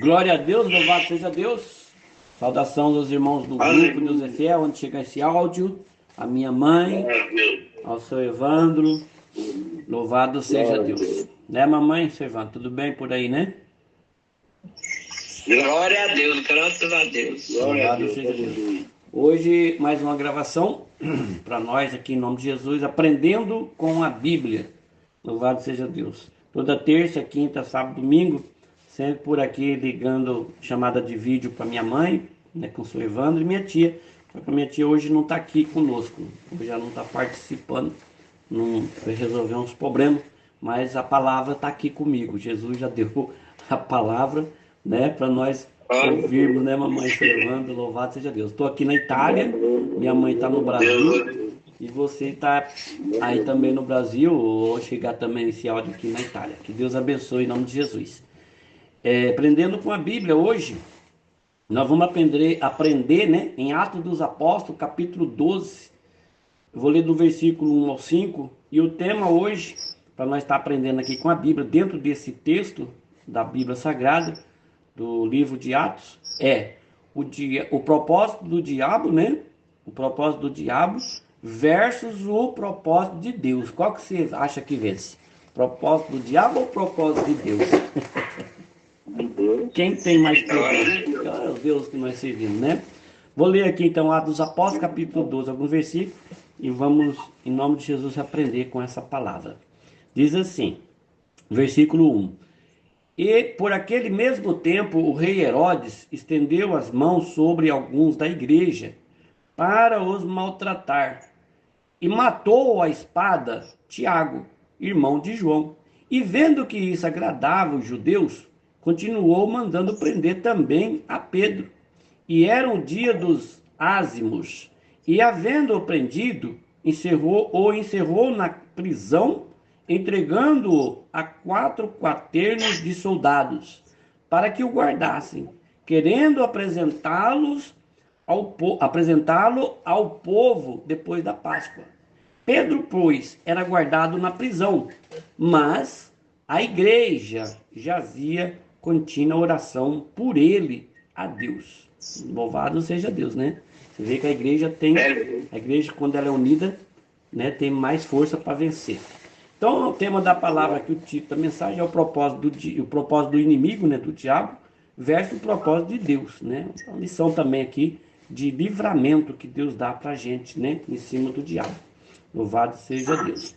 Glória a Deus, louvado seja Deus. Saudação aos irmãos do grupo Deus é Fiel, onde chega esse áudio, a minha mãe, ao seu Evandro, louvado seja Deus. Né, mamãe, seu Evandro, tudo bem por aí, né? Glória a Deus, graças a Deus. Louvado seja Deus. Hoje, mais uma gravação para nós aqui em nome de Jesus, aprendendo com a Bíblia. Louvado seja Deus. Toda terça, quinta, sábado, domingo, sempre por aqui ligando chamada de vídeo para minha mãe, né, com o seu Evandro e minha tia. Só que a minha tia hoje não está aqui conosco, hoje já não está participando, não foi resolver uns problemas, mas a palavra está aqui comigo. Jesus já deu a palavra, né, para nós ouvirmos, né, mamãe, seu Evandro, louvado seja Deus. Estou aqui na Itália, minha mãe está no Brasil. E você está aí também no Brasil, ou chegar também esse áudio aqui na Itália. Que Deus abençoe em nome de Jesus. Aprendendo com a Bíblia hoje, nós vamos aprender, né, em Atos dos Apóstolos, capítulo 12. Eu vou ler do versículo 1 ao 5. E o tema hoje, para nós estar aprendendo aqui com a Bíblia, dentro desse texto da Bíblia Sagrada, do livro de Atos, é o propósito do diabo, né? O propósito do diabo versus o propósito de Deus. Qual que você acha que vence? Propósito do diabo ou propósito de Deus? Quem tem mais poder? É o Deus que nós servimos, né? Vou ler aqui então Atos dos Apóstolos, capítulo 12, alguns versículos, e vamos, em nome de Jesus, aprender com essa palavra. Diz assim, versículo 1. E por aquele mesmo tempo o rei Herodes estendeu as mãos sobre alguns da igreja para os maltratar, e matou à espada Tiago, irmão de João. E vendo que isso agradava os judeus, continuou mandando prender também a Pedro. E era o dia dos ázimos. E havendo-o prendido, encerrou na prisão, entregando-o a 4 quaternos de soldados, para que o guardassem, querendo apresentá-lo ao povo depois da Páscoa. Pedro, pois, era guardado na prisão, mas a igreja jazia contínua oração por ele a Deus. Louvado seja Deus, né? Você vê que a igreja quando ela é unida, né, tem mais força para vencer. Então, o tema da palavra aqui, o título da mensagem é o propósito do inimigo, né, do diabo, versus o propósito de Deus, né? Uma lição também aqui de livramento que Deus dá para a gente, né, em cima do diabo. Louvado seja Deus.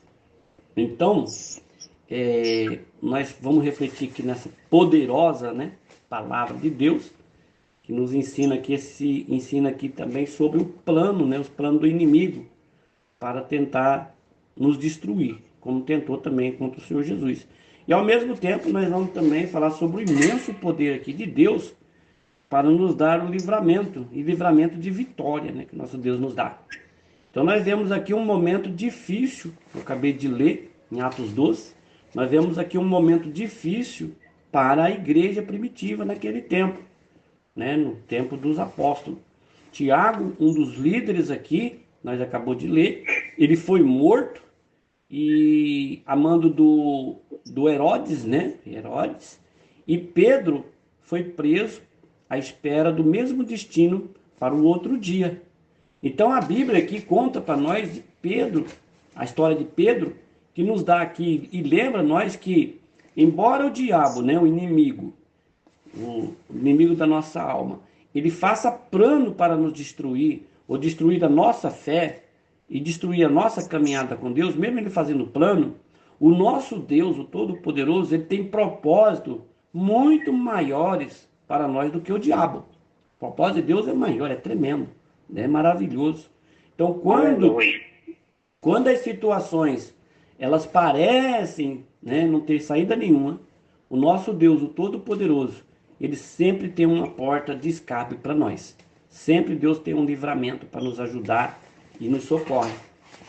Então, nós vamos refletir aqui nessa poderosa, né, palavra de Deus, que nos ensina aqui também sobre o plano, né, os planos do inimigo para tentar nos destruir, como tentou também contra o Senhor Jesus. E ao mesmo tempo nós vamos também falar sobre o imenso poder aqui de Deus para nos dar o livramento, e livramento de vitória, né, que nosso Deus nos dá. Então nós vemos aqui um momento difícil, eu acabei de ler em Atos 12, nós vemos aqui um momento difícil para a igreja primitiva naquele tempo, né, no tempo dos apóstolos. Tiago, um dos líderes aqui, nós acabamos de ler, ele foi morto e a mando do Herodes, né, Herodes, e Pedro foi preso à espera do mesmo destino para o outro dia. Então a Bíblia aqui conta para nós de Pedro, a história de Pedro, que nos dá aqui e lembra nós que, embora o diabo, né, o inimigo da nossa alma, ele faça plano para nos destruir, ou destruir a nossa fé, e destruir a nossa caminhada com Deus, mesmo ele fazendo plano, o nosso Deus, o Todo-Poderoso, ele tem propósitos muito maiores para nós do que o diabo. O propósito de Deus é maior, é tremendo, é maravilhoso. Então, quando as situações elas parecem, né, não ter saída nenhuma, o nosso Deus, o Todo-Poderoso, ele sempre tem uma porta de escape para nós. Sempre Deus tem um livramento para nos ajudar e nos socorre.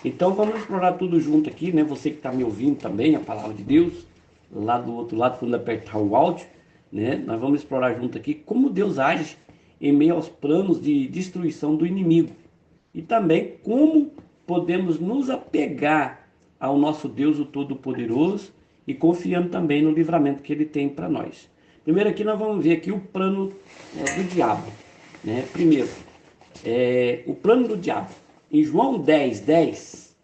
Então vamos explorar tudo junto aqui, né? Você que está me ouvindo também, a palavra de Deus, lá do outro lado, quando apertar o áudio, né? Nós vamos explorar junto aqui como Deus age em meio aos planos de destruição do inimigo. E também como podemos nos apegar ao nosso Deus, o Todo-Poderoso, e confiando também no livramento que Ele tem para nós. Primeiro aqui nós vamos ver aqui o plano do diabo. Né? Primeiro, o plano do diabo. Em João 10:10,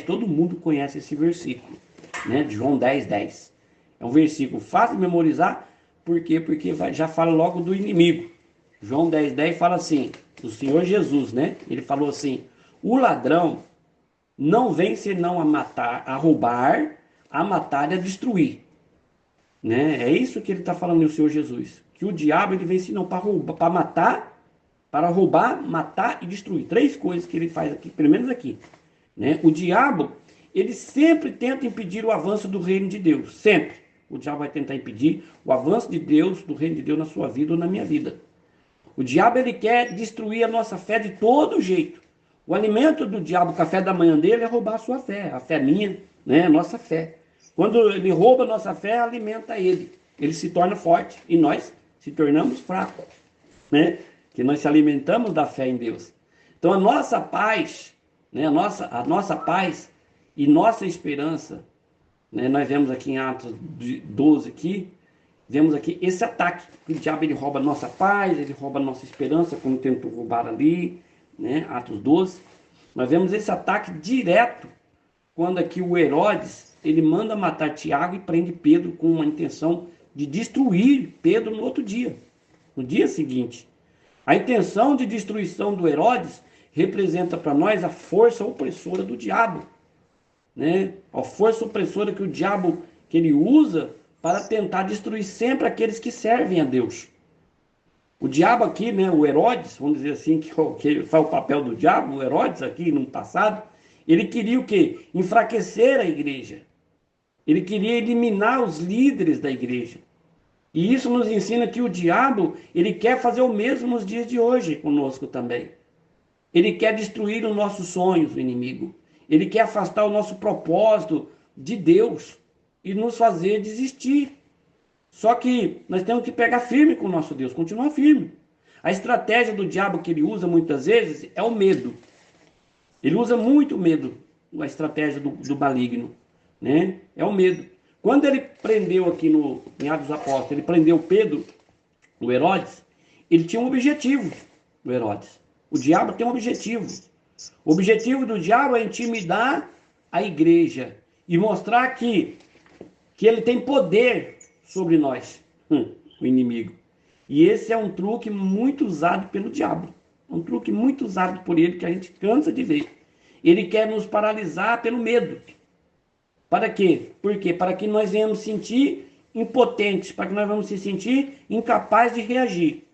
todo mundo conhece esse versículo, né? De João 10:10. É um versículo fácil de memorizar, por quê? Porque já fala logo do inimigo. João 10:10 fala assim, o Senhor Jesus, né? Ele falou assim, o ladrão não vem senão a matar, a roubar, a matar e a destruir. Né? É isso que ele está falando no Senhor Jesus. Que o diabo ele vem senão para matar, para roubar, matar e destruir. 3 coisas que ele faz aqui, pelo menos aqui. Né? O diabo, ele sempre tenta impedir o avanço do reino de Deus. Sempre. O diabo vai tentar impedir o avanço de Deus, do reino de Deus na sua vida ou na minha vida. O diabo, ele quer destruir a nossa fé de todo jeito. O alimento do diabo, o café da manhã dele, é roubar a sua fé. A fé minha, né? A nossa fé. Quando ele rouba a nossa fé, alimenta ele. Ele se torna forte e nós se tornamos fracos. Né? Que nós se alimentamos da fé em Deus. Então a nossa paz, né? a nossa paz e nossa esperança, né? Nós vemos aqui em Atos 12, aqui, vemos aqui esse ataque. O diabo ele rouba a nossa paz, ele rouba a nossa esperança, como tentou roubar ali, né? Atos 12. Nós vemos esse ataque direto quando aqui o Herodes ele manda matar Tiago e prende Pedro com a intenção de destruir Pedro no outro dia, no dia seguinte. A intenção de destruição do Herodes representa para nós a força opressora do diabo, né? A força opressora que o diabo que ele usa para tentar destruir sempre aqueles que servem a Deus. O diabo aqui, né, o Herodes, vamos dizer assim, que faz o papel do diabo, o Herodes aqui no passado, ele queria o quê? Enfraquecer a igreja. Ele queria eliminar os líderes da igreja. E isso nos ensina que o diabo, ele quer fazer o mesmo nos dias de hoje conosco também. Ele quer destruir os nossos sonhos, o inimigo. Ele quer afastar o nosso propósito de Deus e nos fazer desistir. Só que nós temos que pegar firme com o nosso Deus, continuar firme. A estratégia do diabo que ele usa muitas vezes é o medo. Ele usa muito o medo, a estratégia do maligno, né? É o medo. Quando ele prendeu aqui em Atos dos Apóstolos, ele prendeu Pedro, o Herodes, ele tinha um objetivo, o Herodes. O diabo tem um objetivo. O objetivo do diabo é intimidar a igreja e mostrar que ele tem poder sobre nós, o inimigo. E esse é um truque muito usado pelo diabo. Um truque muito usado por ele que a gente cansa de ver. Ele quer nos paralisar pelo medo. Para quê? Por quê? Para que nós venhamos sentir impotentes, para que nós vamos se sentir incapazes de reagir.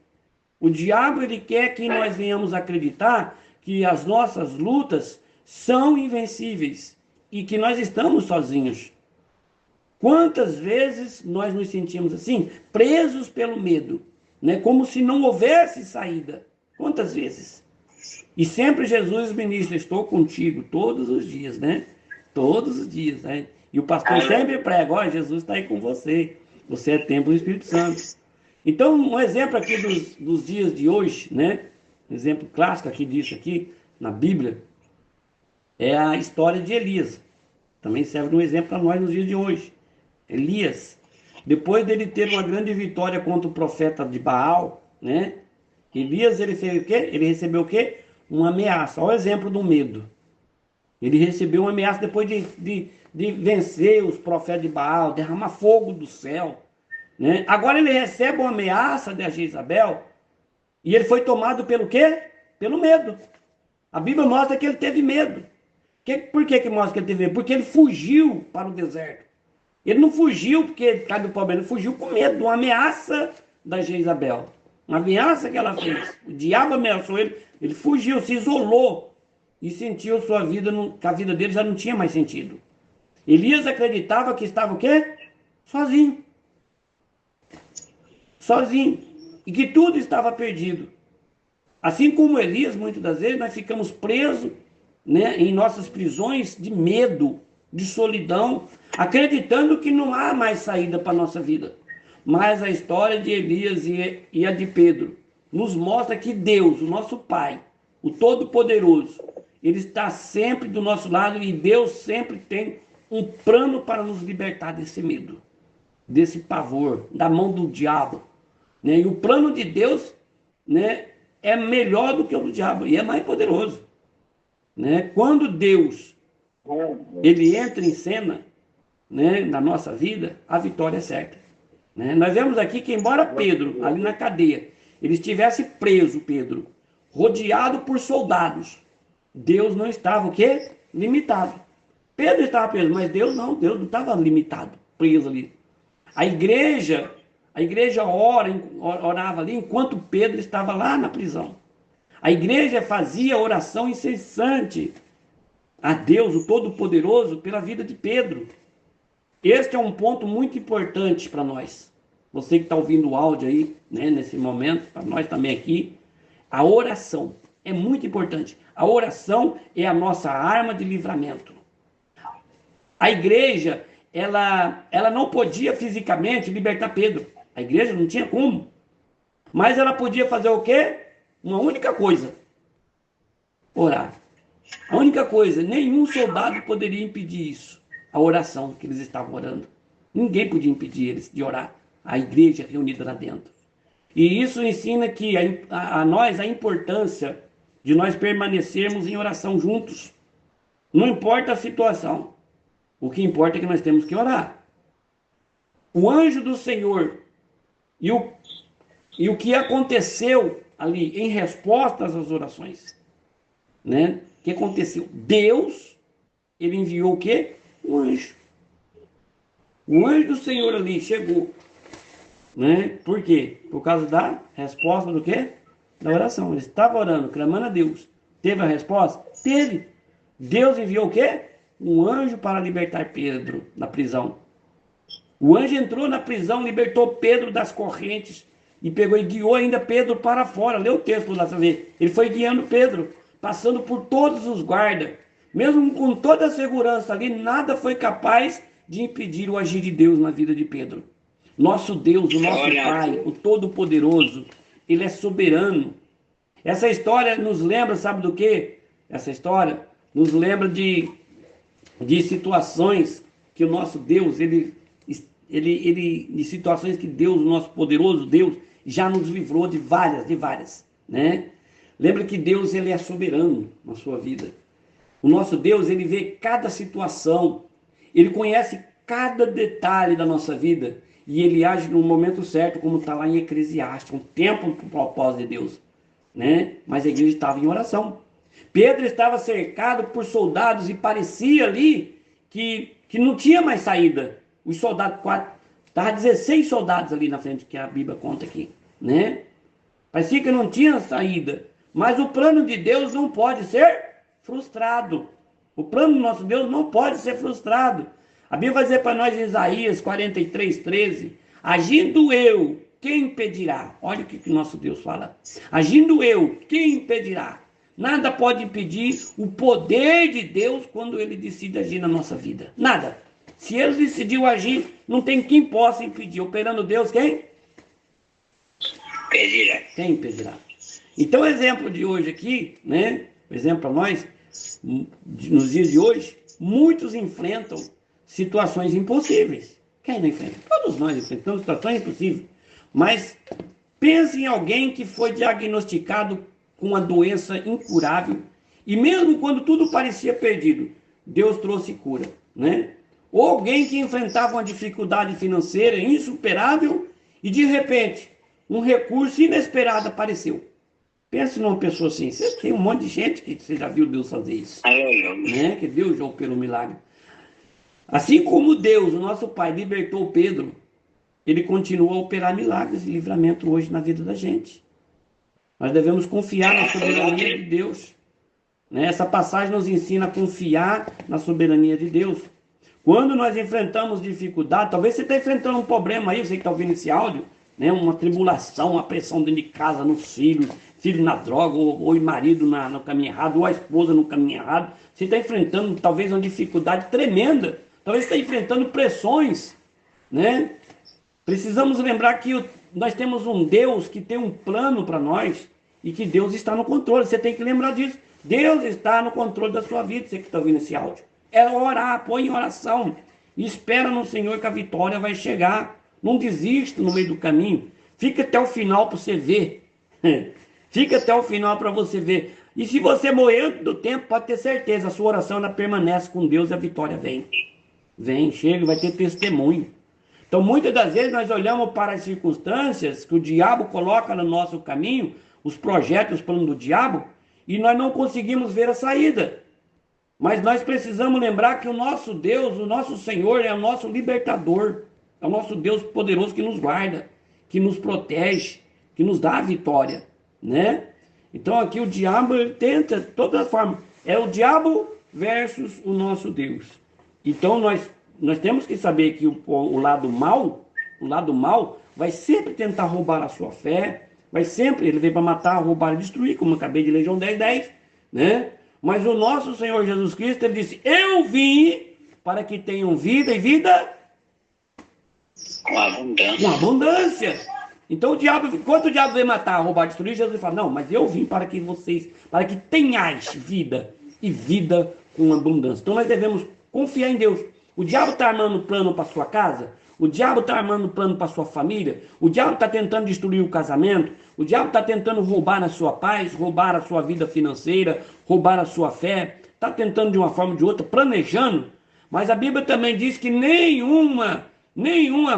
O diabo ele quer que nós venhamos acreditar que as nossas lutas são invencíveis e que nós estamos sozinhos. Quantas vezes nós nos sentimos assim, presos pelo medo, né? Como se não houvesse saída. Quantas vezes? E sempre Jesus ministra, estou contigo todos os dias, né? Todos os dias, né? E o pastor sempre prega, ó, Jesus está aí com você. Você é templo do Espírito Santo. Então, um exemplo aqui dos dias de hoje, né? Um exemplo clássico aqui disso aqui, na Bíblia, é a história de Elias. Também serve de um exemplo para nós nos dias de hoje. Elias, depois dele ter uma grande vitória contra o profeta de Baal, né? Elias, ele fez o quê? Ele recebeu o quê? Uma ameaça. Olha o exemplo do medo. Ele recebeu uma ameaça depois de vencer os profetas de Baal, derramar fogo do céu. Né? Agora ele recebe uma ameaça de Jezabel e ele foi tomado pelo quê? Pelo medo. A Bíblia mostra que ele teve medo. Por que mostra que ele teve medo? Porque ele fugiu para o deserto. Ele não fugiu porque caiu do problema, ele fugiu com medo de uma ameaça da Jezabel. Uma ameaça que ela fez. O diabo ameaçou ele, ele fugiu, se isolou e sentiu sua vida, que a vida dele já não tinha mais sentido. Elias acreditava que estava o quê? Sozinho. Sozinho. E que tudo estava perdido. Assim como Elias, muitas das vezes, nós ficamos presos, né, em nossas prisões de medo, de solidão, acreditando que não há mais saída para a nossa vida. Mas a história de Elias e a de Pedro nos mostra que Deus, o nosso Pai, o Todo-Poderoso, Ele está sempre do nosso lado e Deus sempre tem um plano para nos libertar desse medo. desse pavor, da mão do diabo, né? E o plano de Deus, né, é melhor do que o do diabo e é mais poderoso, né? Quando Deus ele entra em cena, né, na nossa vida, a vitória é certa, né? Nós vemos aqui que embora Pedro, ali na cadeia, ele estivesse preso, Pedro, rodeado por soldados, Deus não estava o quê? Limitado. Pedro estava preso, mas Deus não estava limitado, preso ali. A igreja orava ali enquanto Pedro estava lá na prisão. A igreja fazia oração incessante a Deus, o Todo-Poderoso, pela vida de Pedro. Este é um ponto muito importante para nós. Você que está ouvindo o áudio aí, né, nesse momento, para nós também aqui, a oração é muito importante. A oração é a nossa arma de livramento. A igreja, ela não podia fisicamente libertar Pedro. A igreja não tinha como. Mas ela podia fazer o quê? Uma única coisa: orar. A única coisa, nenhum soldado poderia impedir isso, a oração que eles estavam orando. Ninguém podia impedir eles de orar, a igreja reunida lá dentro. E isso ensina que a nós a importância de nós permanecermos em oração juntos. Não importa a situação, o que importa é que nós temos que orar. O anjo do Senhor e o que aconteceu ali em resposta às orações, né? O que aconteceu? Deus, ele enviou o quê? Um anjo. O anjo do Senhor ali chegou, né? Por quê? Por causa da resposta do quê? Da oração. Ele estava orando, clamando a Deus. Teve a resposta? Teve. Deus enviou o quê? Um anjo para libertar Pedro da prisão. O anjo entrou na prisão, libertou Pedro das correntes e pegou e guiou ainda Pedro para fora. Lê o texto lá para ver. Ele foi guiando Pedro, passando por todos os guardas. Mesmo com toda a segurança ali, nada foi capaz de impedir o agir de Deus na vida de Pedro. Nosso Deus, o nosso Pai, o Todo-Poderoso, ele é soberano. Essa história nos lembra, sabe do quê? Essa história nos lembra de situações que o nosso Deus, de situações que Deus, o nosso poderoso Deus, já nos livrou de várias, né? Lembra que Deus, ele é soberano na sua vida. O nosso Deus, ele vê cada situação, ele conhece cada detalhe da nossa vida e ele age no momento certo, como está lá em Eclesiastes, um tempo para o propósito de Deus, né? Mas a igreja estava em oração. Pedro estava cercado por soldados e parecia ali que não tinha mais saída. Os soldados, estavam 16 soldados ali na frente, que a Bíblia conta aqui, né? Parecia que não tinha saída. Mas o plano de Deus não pode ser frustrado. O plano do nosso Deus não pode ser frustrado. A Bíblia vai dizer para nós em Isaías 43:13, agindo eu, quem impedirá? Olha o que o nosso Deus fala. Agindo eu, quem impedirá? Nada pode impedir o poder de Deus quando ele decide agir na nossa vida. Nada. Se ele decidiu agir, não tem quem possa impedir. Operando Deus, quem? Impedirá. Quem impedirá? Então, o exemplo de hoje aqui, né? O exemplo para nós, nos dias de hoje, muitos enfrentam situações impossíveis. Quem não enfrenta? Todos nós enfrentamos situações impossíveis. Mas pense em alguém que foi diagnosticado com uma doença incurável e mesmo quando tudo parecia perdido, Deus trouxe cura, né? Ou alguém que enfrentava uma dificuldade financeira insuperável e de repente um recurso inesperado apareceu. Pense numa pessoa assim. Você tem um monte de gente que você já viu Deus fazer isso, né? Que Deus já operou um milagre. Assim como Deus, o nosso Pai, libertou Pedro, ele continua a operar milagres e livramento hoje na vida da gente. Nós devemos confiar na soberania de Deus. Essa passagem nos ensina a confiar na soberania de Deus. Quando nós enfrentamos dificuldade, talvez você está enfrentando um problema aí, você que está ouvindo esse áudio, né? Uma tribulação, uma pressão dentro de casa, nos filhos, filho na droga, ou o marido no caminho errado, ou a esposa no caminho errado. Você está enfrentando talvez uma dificuldade tremenda, talvez você está enfrentando pressões, né? Precisamos lembrar que nós temos um Deus que tem um plano para nós e que Deus está no controle. Você tem que lembrar disso. Deus está no controle da sua vida, você que está ouvindo esse áudio. É orar, põe em oração e espera no Senhor que a vitória vai chegar. Não desista no meio do caminho. Fica até o final para você ver. Fica até o final para você ver. E se você morrer antes do tempo, pode ter certeza, a sua oração ela permanece com Deus e a vitória vem. Vem, chega, vai ter testemunho. Então, muitas das vezes nós olhamos para as circunstâncias que o diabo coloca no nosso caminho, os projetos, os planos do diabo, e nós não conseguimos ver a saída. Mas nós precisamos lembrar que o nosso Deus, o nosso Senhor, é o nosso libertador. É o nosso Deus poderoso que nos guarda, que nos protege, que nos dá a vitória, né? Então aqui o diabo ele tenta, de toda forma, é o diabo versus o nosso Deus. Então nós temos que saber que o lado mal vai sempre tentar roubar a sua fé, ele vem para matar, roubar e destruir, como eu acabei de ler João 10:10, né? Mas o nosso Senhor Jesus Cristo, ele disse, eu vim para que tenham vida e vida com abundância. Com abundância. Então enquanto o diabo vem matar, roubar, destruir, Jesus fala, não, mas eu vim para que tenhais vida e vida com abundância. Então nós devemos confiar em Deus. O diabo está armando plano para sua casa, o diabo está armando plano para sua família, o diabo está tentando destruir o casamento, o diabo está tentando roubar a sua paz, roubar a sua vida financeira, roubar a sua fé, está tentando de uma forma ou de outra, planejando, mas a Bíblia também diz que nenhuma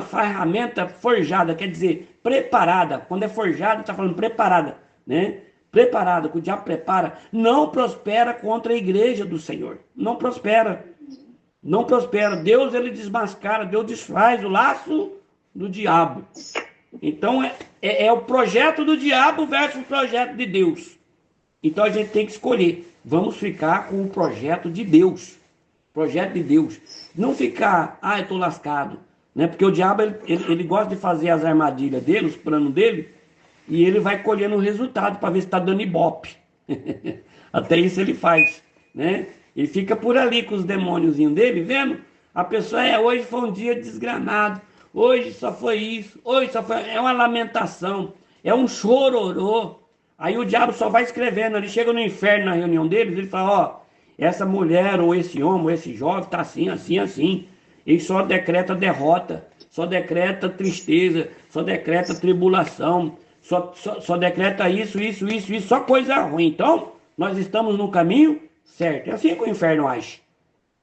ferramenta forjada, quer dizer, preparada, quando é forjada, está falando preparada, né? Preparada, que o diabo prepara, não prospera contra a igreja do Senhor, não prospera. Não prospera. Deus, ele desmascara, Deus desfaz o laço do diabo. Então, é o projeto do diabo versus o projeto de Deus. Então, a gente tem que escolher. Vamos ficar com o projeto de Deus. Projeto de Deus. Não ficar, eu estou lascado. Né? Porque o diabo, ele gosta de fazer as armadilhas dele, os planos dele, e ele vai colhendo o resultado para ver se está dando ibope. Até isso ele faz, né? Ele fica por ali com os demôniozinhos dele, vendo? A pessoa, hoje foi um dia desgramado, hoje só foi isso, hoje só foi... É uma lamentação, é um chororô. Aí o diabo só vai escrevendo, ele chega no inferno na reunião deles, ele fala, essa mulher, ou esse homem, ou esse jovem, está assim, assim, assim. Ele só decreta derrota, só decreta tristeza, só decreta tribulação, só decreta isso, só coisa ruim. Então, nós estamos no caminho certo. É assim que o inferno age.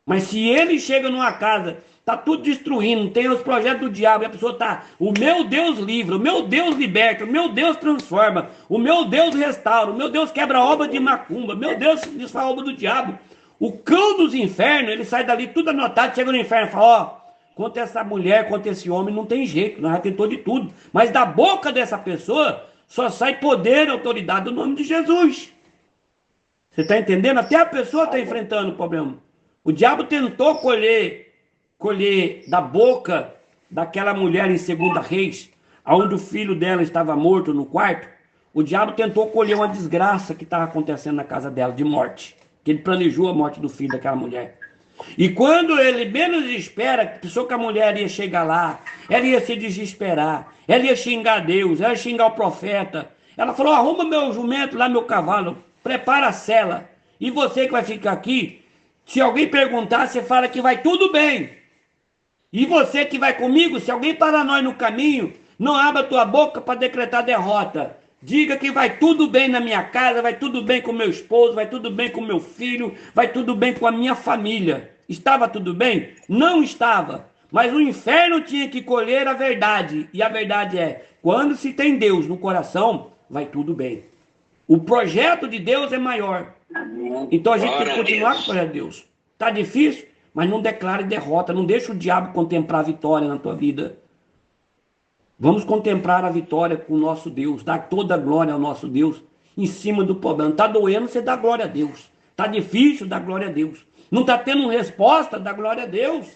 Mas se ele chega numa casa, tá tudo destruindo, tem os projetos do diabo, e a pessoa tá, o meu Deus livra, o meu Deus liberta, o meu Deus transforma, o meu Deus restaura, o meu Deus quebra a obra de macumba, meu Deus desfaz a obra do diabo. O cão dos infernos, ele sai dali tudo anotado, chega no inferno e fala, contra essa mulher, contra esse homem, não tem jeito, nós já tentou de tudo. Mas da boca dessa pessoa, só sai poder e autoridade do nome de Jesus. Você está entendendo? Até a pessoa está enfrentando o problema. O diabo tentou colher da boca daquela mulher em 2 Reis, onde o filho dela estava morto no quarto. O diabo tentou colher uma desgraça que estava acontecendo na casa dela, de morte. Que ele planejou a morte do filho daquela mulher. E quando ele menos espera, pensou que a mulher ia chegar lá, ela ia se desesperar, ela ia xingar Deus, ela ia xingar o profeta. Ela falou, arruma meu jumento lá, meu cavalo, prepara a cela. E você que vai ficar aqui, se alguém perguntar, você fala que vai tudo bem. E você que vai comigo, se alguém parar nós no caminho, não abra tua boca para decretar derrota. Diga que vai tudo bem na minha casa, vai tudo bem com meu esposo, vai tudo bem com meu filho, vai tudo bem com a minha família. Estava tudo bem? Não estava. Mas o inferno tinha que colher a verdade. E a verdade é, quando se tem Deus no coração, vai tudo bem. O projeto de Deus é maior. Então a gente tem que continuar com o projeto de Deus. Está difícil, mas não declare derrota. Não deixe o diabo contemplar a vitória na tua vida. Vamos contemplar a vitória com o nosso Deus. Dar toda a glória ao nosso Deus em cima do problema. Está doendo, você dá glória a Deus. Está difícil, dá glória a Deus. Não está tendo resposta, dá glória a Deus.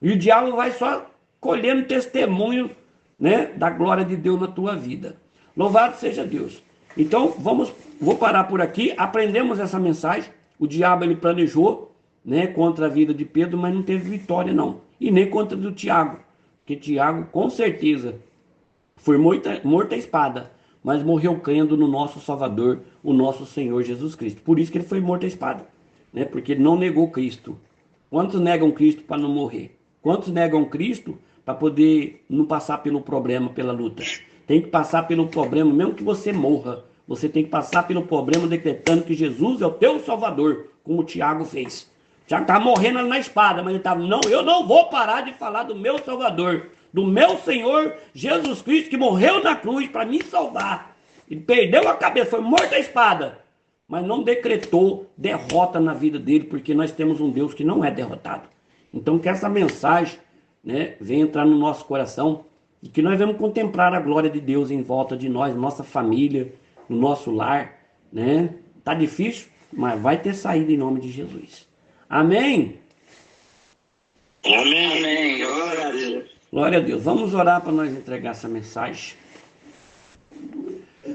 E o diabo vai só colhendo testemunho, né, da glória de Deus na tua vida. Louvado seja Deus. Então, vou parar por aqui. Aprendemos essa mensagem. O diabo ele planejou, né, contra a vida de Pedro, mas não teve vitória não. E nem contra do Tiago. Porque Tiago, com certeza, foi morto a espada, mas morreu crendo no nosso Salvador, o nosso Senhor Jesus Cristo. Por isso que ele foi morto a espada, né? Porque ele não negou Cristo. Quantos negam Cristo para não morrer? Quantos negam Cristo para poder não passar pelo problema, pela luta. Tem que passar pelo problema, mesmo que você morra. Você tem que passar pelo problema decretando que Jesus é o teu Salvador, como o Tiago fez. O Tiago estava morrendo na espada, mas ele estava, não, eu não vou parar de falar do meu Salvador, do meu Senhor Jesus Cristo, que morreu na cruz para me salvar. Ele perdeu a cabeça, foi morto à espada, mas não decretou derrota na vida dele, porque nós temos um Deus que não é derrotado. Então que essa mensagem, né, venha entrar no nosso coração e que nós vamos contemplar a glória de Deus em volta de nós, nossa família, no nosso lar, né? Tá difícil, mas vai ter saída em nome de Jesus. Amém? Amém, amém. Glória a Deus. Glória a Deus. Vamos orar para nós entregar essa mensagem.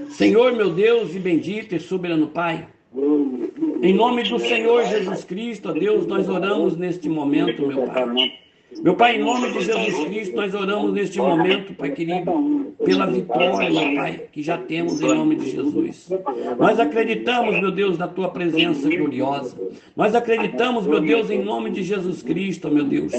Senhor, meu Deus e bendito e soberano Pai, em nome do Senhor Jesus Cristo, ó Deus, nós oramos neste momento, meu Pai. Meu Pai, em nome de Jesus Cristo, nós oramos neste momento, Pai querido, pela vitória, meu Pai, que já temos em nome de Jesus. Nós acreditamos, meu Deus, na Tua presença gloriosa. Nós acreditamos, meu Deus, em nome de Jesus Cristo, meu Deus,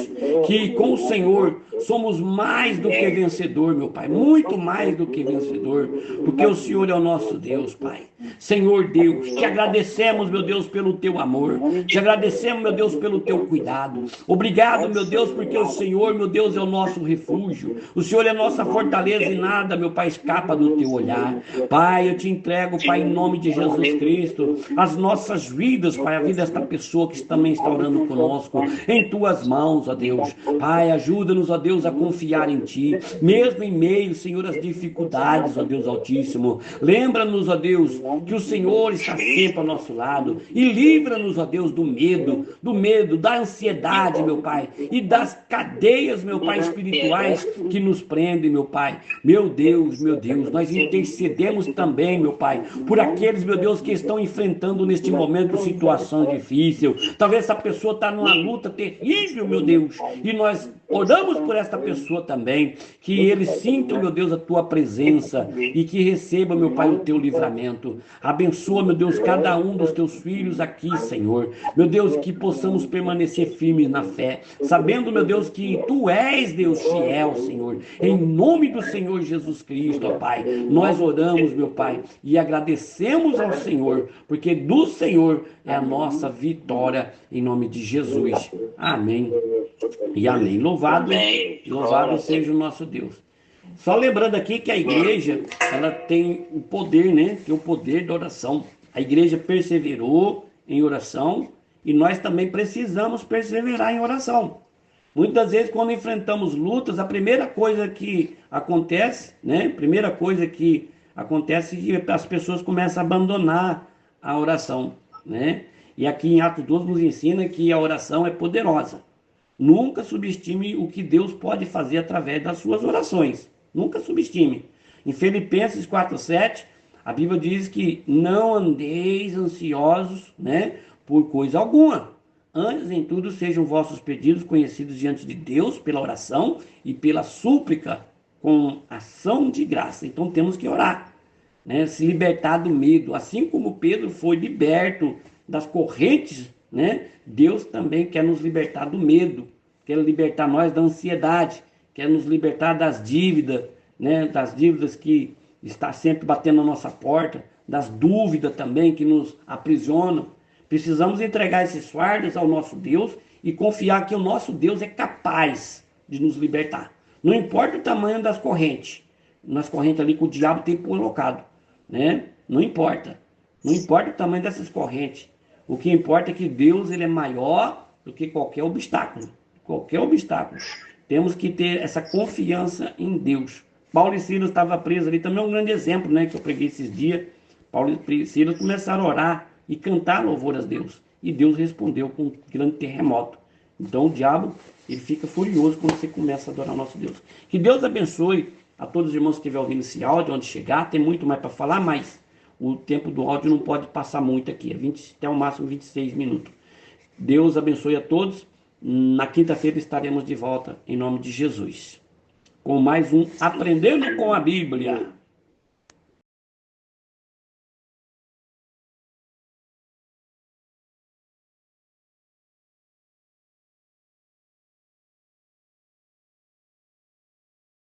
que com o Senhor somos mais do que vencedor, meu Pai, muito mais do que vencedor, porque o Senhor é o nosso Deus, Pai. Senhor Deus, te agradecemos, meu Deus, pelo Teu amor. Te agradecemos, meu Deus, pelo Teu cuidado. Obrigado, meu Deus, porque o Senhor, meu Deus, é o nosso refúgio. O Senhor é a nossa fortaleza e nada, meu Pai, escapa do Teu olhar. Pai, eu te entrego, Pai, em nome de Jesus Cristo, as nossas vidas, Pai, a vida desta pessoa que também está orando conosco, em Tuas mãos, ó Deus. Pai, ajuda-nos, ó Deus, a confiar em Ti, mesmo em meio, Senhor, às dificuldades, ó Deus Altíssimo. Lembra-nos, ó Deus, que o Senhor está sempre ao nosso lado e livra-nos, ó Deus, do medo, da ansiedade, meu Pai, e das cadeias, meu Pai, espirituais que nos prendem, meu Pai. Meu Deus, nós intercedemos também, meu Pai, por aqueles, meu Deus, que estão enfrentando neste momento situação difícil. Talvez essa pessoa está numa luta terrível, meu Deus, e nós oramos por esta pessoa também, que eles sintam, meu Deus, a Tua presença e que receba, meu Pai, o Teu livramento. Abençoa, meu Deus, cada um dos Teus filhos aqui, Senhor. Meu Deus, que possamos permanecer firmes na fé, sabendo, meu Deus, que Tu és Deus fiel, Senhor. Em nome do Senhor Jesus Cristo, ó Pai, nós oramos, meu Pai, e agradecemos ao Senhor, porque do Senhor é a nossa vitória, em nome de Jesus. Amém e amém. Louvado seja o nosso Deus. Só lembrando aqui que a igreja, ela tem o poder, né? Tem o poder da oração. A igreja perseverou em oração e nós também precisamos perseverar em oração. Muitas vezes, quando enfrentamos lutas, a primeira coisa que acontece, né? Primeira coisa que acontece é que as pessoas começam a abandonar a oração, né? E aqui em Atos 12 nos ensina que a oração é poderosa. Nunca subestime o que Deus pode fazer através das suas orações. Nunca subestime. Em Filipenses 4:7, a Bíblia diz que não andeis ansiosos, né, por coisa alguma. Antes, em tudo, sejam vossos pedidos conhecidos diante de Deus pela oração e pela súplica com ação de graça. Então temos que orar, né, se libertar do medo. Assim como Pedro foi liberto das correntes, né, Deus também quer nos libertar do medo, quer libertar nós da ansiedade, quer nos libertar das dívidas, né, das dívidas que está sempre batendo na nossa porta, das dúvidas também que nos aprisionam. Precisamos entregar esses fardos ao nosso Deus e confiar que o nosso Deus é capaz de nos libertar. Não importa o tamanho das correntes, nas correntes ali que o diabo tem colocado, né? Não importa o tamanho dessas correntes. O que importa é que Deus, ele é maior do que qualquer obstáculo. Temos que ter essa confiança em Deus. Paulo e Silas estavam presos ali, também é um grande exemplo, né, que eu preguei esses dias. Paulo e Silas começaram a orar e cantar louvor a Deus. E Deus respondeu com um grande terremoto. Então o diabo, ele fica furioso quando você começa a adorar nosso Deus. Que Deus abençoe a todos os irmãos que estiverem ouvindo esse áudio, onde chegar. Tem muito mais para falar, mas o tempo do áudio não pode passar muito aqui. Até o máximo 26 minutos. Deus abençoe a todos. Na quinta-feira estaremos de volta, em nome de Jesus, com mais um Aprendendo com a Bíblia.